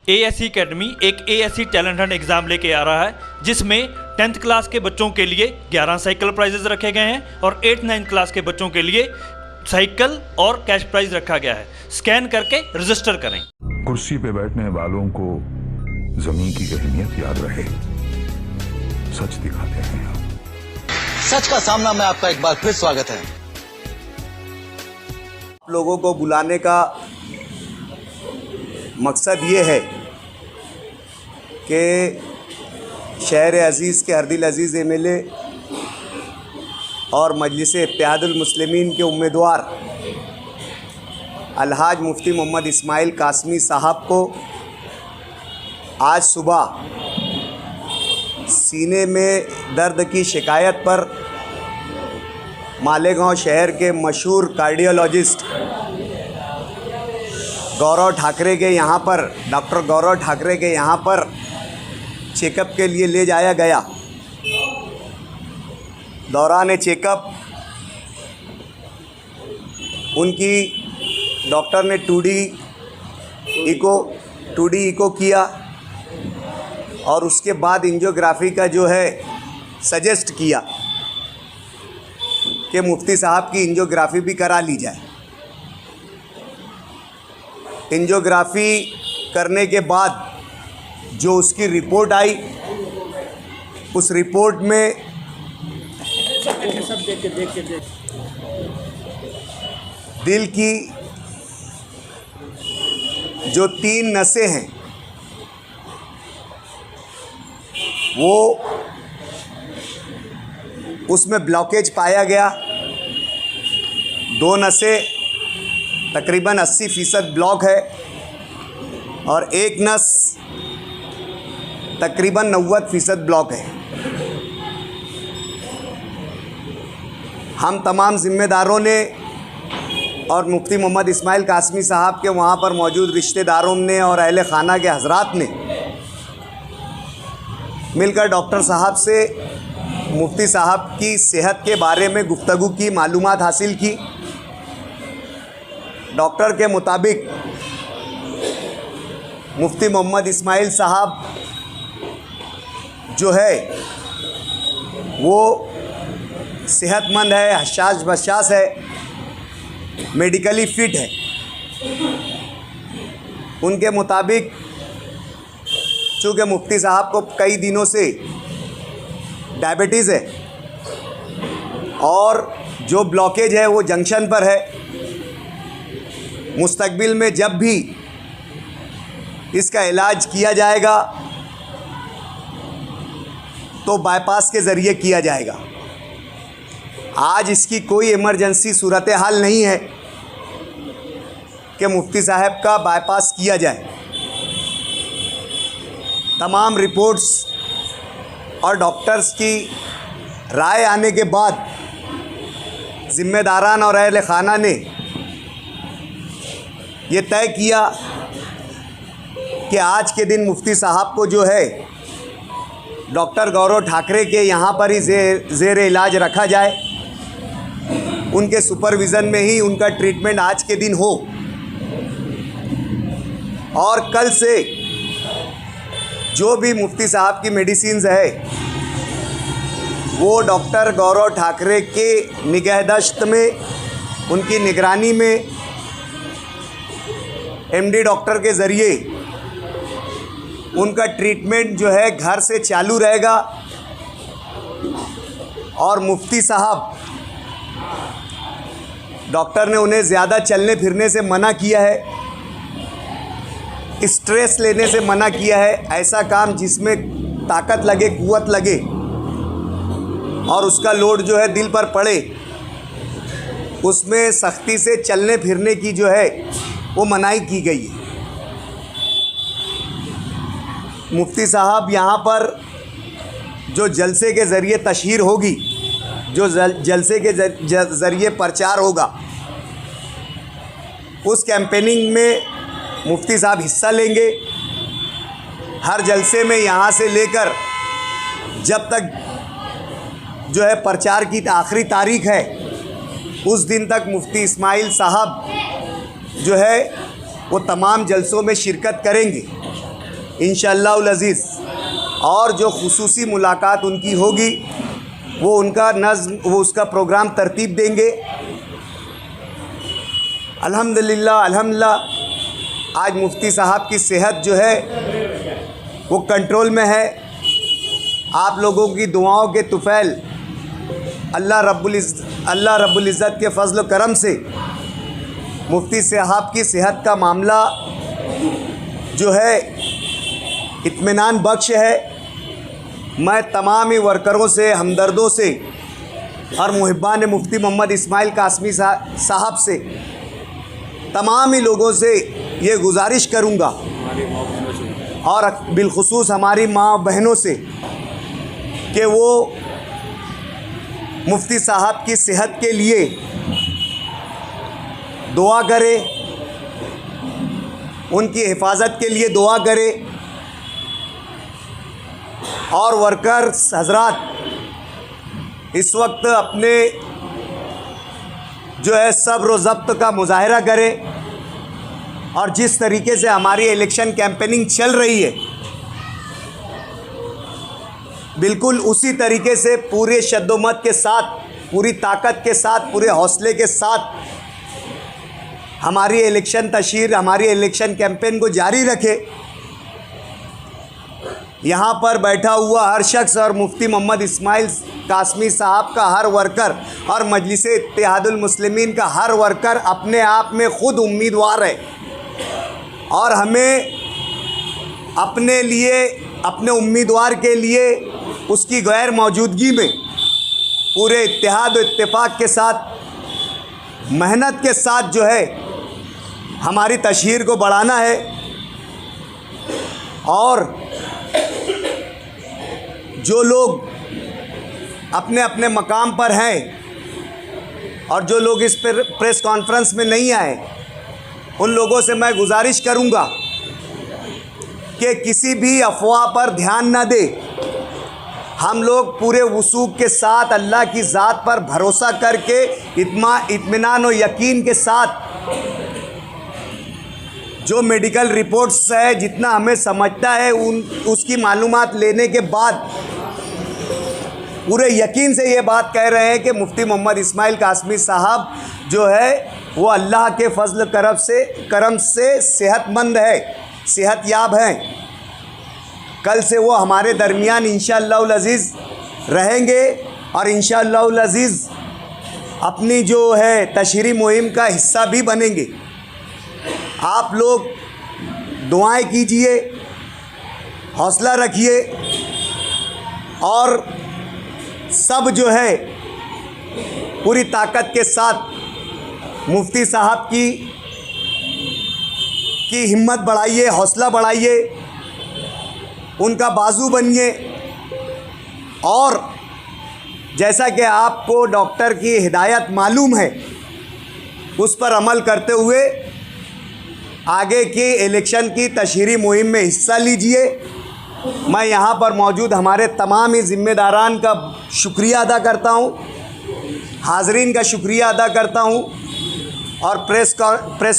ASC academy एक ASC talent Hunt exam लेके आ रहा है, जिसमें 10th क्लास के बच्चों के लिए 11 साइकिल प्राइजेस रखे गए हैं और 8th-9th क्लास के बच्चों के लिए साइकिल और कैश प्राइज रखा गया है। स्कैन करके रजिस्टर करें। कुर्सी पे बैठने वालों को जमीन की अहमियत याद रहे, सच दिखाते हैं। सच का सामना में आपका एक बार फिर स्वागत है। लोगों को बुलाने का मकसद ये है कि शहर अज़ीज़ के हरदिल अज़ीज़ एमएलए और मजलिस इत्तेहादुल मुस्लिमीन के उम्मीदवार अलहाज मुफ्ती मोहम्मद इस्माइल कासमी साहब को आज सुबह सीने में दर्द की शिकायत पर मालेगांव शहर के मशहूर कार्डियोलॉजिस्ट गौरव ठाकरे के यहाँ पर, डॉक्टर गौरव ठाकरे के यहाँ पर चेकअप के लिए ले जाया गया। दौरान चेकअप उनकी डॉक्टर ने 2D इको किया और उसके बाद एंजियोग्राफी का जो है सजेस्ट किया कि मुफ्ती साहब की एंजियोग्राफी भी करा ली जाए। एंजियोग्राफी करने के बाद जो उसकी रिपोर्ट आई, उस रिपोर्ट में दिल की जो 3 नसें हैं वो उसमें ब्लॉकेज पाया गया। 2 नसें तकरीबन 80% ब्लॉक है और 1 नस तकरीबन 90% ब्लॉक है। हम तमाम ज़िम्मेदारों ने और मुफ्ती मोहम्मद इस्माइल कासमी साहब के वहाँ पर मौजूद रिश्तेदारों ने और अहले खाना के हजरात ने मिलकर डॉक्टर साहब से मुफ्ती साहब की सेहत के बारे में गुफ्तगू की, मालूमात हासिल की। डॉक्टर के मुताबिक मुफ्ती मोहम्मद इस्माइल साहब जो है वो सेहतमंद है, हशाश बशाश है, मेडिकली फिट है। उनके मुताबिक चूँकि मुफ्ती साहब को कई दिनों से डायबिटीज़ है और जो ब्लॉकेज है वो जंक्शन पर है, मुस्तकबिल में जब भी इसका इलाज किया जाएगा तो बाईपास के ज़रिए किया जाएगा। आज इसकी कोई इमरजेंसी सूरत हाल नहीं है कि मुफ्ती साहब का बाईपास किया जाए। तमाम रिपोर्ट्स और डॉक्टर्स की राय आने के बाद ज़िम्मेदारान और अहले खाना ने ये तय किया कि आज के दिन मुफ्ती साहब को जो है डॉक्टर गौरव ठाकरे के यहाँ पर ही ज़ेर इलाज रखा जाए। उनके सुपरविज़न में ही उनका ट्रीटमेंट आज के दिन हो और कल से जो भी मुफ्ती साहब की मेडिसिन्स है वो डॉक्टर गौरव ठाकरे के निगहदश्त में, उनकी निगरानी में एमडी डॉक्टर के ज़रिए उनका ट्रीटमेंट जो है घर से चालू रहेगा। और मुफ्ती साहब, डॉक्टर ने उन्हें ज़्यादा चलने फिरने से मना किया है, स्ट्रेस लेने से मना किया है। ऐसा काम जिसमें ताकत लगे, कुव्वत लगे और उसका लोड जो है दिल पर पड़े, उसमें सख्ती से चलने फिरने की जो है वो मनाही की गई है। मुफ्ती साहब यहाँ पर जो जलसे के ज़रिए तशहीर होगी, जो जलसे के ज़रिए प्रचार होगा, उस कैंपेनिंग में मुफ्ती साहब हिस्सा लेंगे। हर जलसे में यहाँ से लेकर जब तक जो है प्रचार की आखिरी तारीख है उस दिन तक मुफ्ती इस्माइल साहब जो है वो तमाम जलसों में शिरकत करेंगे। इंशाअल्लाह अज़ीज़। और जो खुसूसी मुलाकात उनकी होगी वो उनका नज़्म, वो उसका प्रोग्राम तरतीब देंगे। अल्हम्दुलिल्लाह अल्हम्दुलिल्लाह आज मुफ्ती साहब की सेहत जो है वो कंट्रोल में है। आप लोगों की दुआओं के तुफ़ैल अल्लाह रब्बुल इज़्ज़त के फ़ज़ल व करम से मुफ्ती साहब की सेहत का मामला जो है इत्मीनान बख्श है। मैं तमाम ही वर्करों से, हमदर्दों से और मुहिब्बान मुफ्ती मोहम्मद इस्माइल कासमी साहब से, तमाम ही लोगों से ये गुजारिश करूँगा और बिलखुसूस हमारी माँ बहनों से कि वो मुफ्ती साहब की सेहत के लिए दुआ करे, उनकी हिफाजत के लिए दुआ करे। और वर्कर्स हजरात इस वक्त अपने जो है सब्र व ज़ब्त का मुजाहरा करे और जिस तरीके से हमारी इलेक्शन कैंपेनिंग चल रही है बिल्कुल उसी तरीके से पूरे शद्दोमत के साथ, पूरी ताकत के साथ, पूरे हौसले के साथ हमारी इलेक्शन तशहीर, हमारी इलेक्शन कैंपेन को जारी रखे। यहाँ पर बैठा हुआ हर शख्स और मुफ्ती मोहम्मद इस्माइल कासमी साहब का हर वर्कर और मजलिस इत्तेहादुल मुस्लिमीन का हर वर्कर अपने आप में ख़ुद उम्मीदवार है और हमें अपने लिए, अपने उम्मीदवार के लिए उसकी गैर मौजूदगी में पूरे इत्तेहाद व इत्तेफाक के साथ, मेहनत के साथ जो है हमारी तशहीर को बढ़ाना है। और जो लोग अपने अपने मकाम पर हैं और जो लोग इस पर प्रेस कॉन्फ्रेंस में नहीं आए, उन लोगों से मैं गुजारिश करूंगा कि किसी भी अफवाह पर ध्यान न दे। हम लोग पूरे वसूक के साथ अल्लाह की ज़ात पर भरोसा करके इत्मीनान और यकीन के साथ जो मेडिकल रिपोर्ट्स है, जितना हमें समझता है उसकी मालूमात लेने के बाद पूरे यकीन से ये बात कह रहे हैं कि मुफ्ती मोहम्मद इस्माइल कासमी साहब जो है वो अल्लाह के फजल करम से सेहतमंद है, सेहतयाब हैं। कल से वो हमारे दरमियान इंशाअल्लाह अज़ीज़ रहेंगे और इंशाअल्लाह अज़ीज़ अपनी जो है तशहीरी मुहिम का हिस्सा भी बनेंगे। आप लोग दुआएं कीजिए, हौसला रखिए और सब जो है पूरी ताकत के साथ मुफ्ती साहब की हिम्मत बढ़ाइए, हौसला बढ़ाइए, उनका बाजू बनिए। और जैसा कि आपको डॉक्टर की हिदायत मालूम है उस पर अमल करते हुए आगे की इलेक्शन की तशहीरी मुहिम में हिस्सा लीजिए। मैं यहाँ पर मौजूद हमारे तमाम ही ज़िम्मेदारान का शुक्रिया अदा करता हूँ, हाज़रीन का शुक्रिया अदा करता हूँ और प्रेस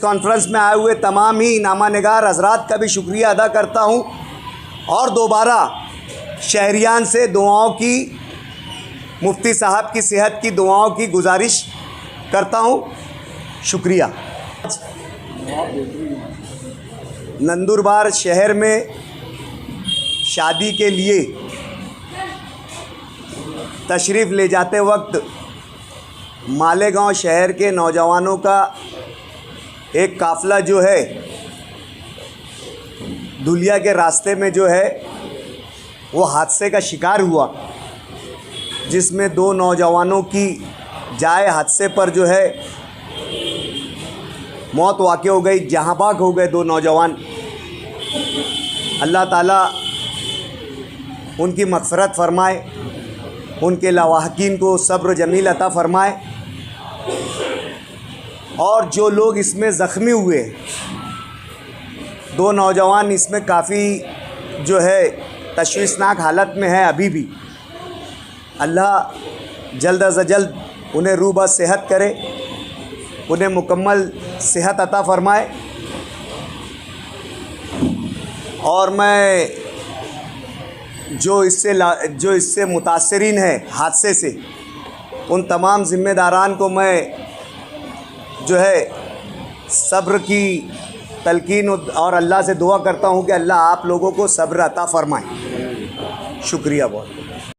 कॉन्फ्रेंस में आए हुए तमाम ही नामा निगार हज़रात का भी शुक्रिया अदा करता हूँ। और दोबारा शहरियान से दुआओं की, मुफ्ती साहब की सेहत की दुआओं की गुजारिश करता हूँ। शुक्रिया। नंदुरबार शहर में शादी के लिए तशरीफ़ ले जाते वक्त मालेगांव शहर के नौजवानों का एक काफ़िला जो है धुलिया के रास्ते में जो है वो हादसे का शिकार हुआ, जिसमें 2 नौजवानों की जाए हादसे पर जो है मौत वाक़ हो गई, जहांबाग हो गए 2 नौजवान। अल्लाह ताला उनकी मग़फ़िरत फ़रमाए, उनके लवाहकीन को सब्र जमील अता फ़रमाए। और जो लोग इसमें ज़ख्मी हुए, 2 नौजवान इसमें काफ़ी जो है तशवीशनाक हालत में है अभी भी। अल्लाह जल्द अज़ जल्द उन्हें रूबा सेहत करे, उन्हें मुकम्मल सेहत अता फ़रमाए। और मैं जो इससे मुतासरीन है हादसे से, उन तमाम ज़िम्मेदारान को मैं जो है सब्र की तलकीन और अल्लाह से दुआ करता हूँ कि अल्लाह आप लोगों को सब्र अता फ़रमाए। शुक्रिया बहुत।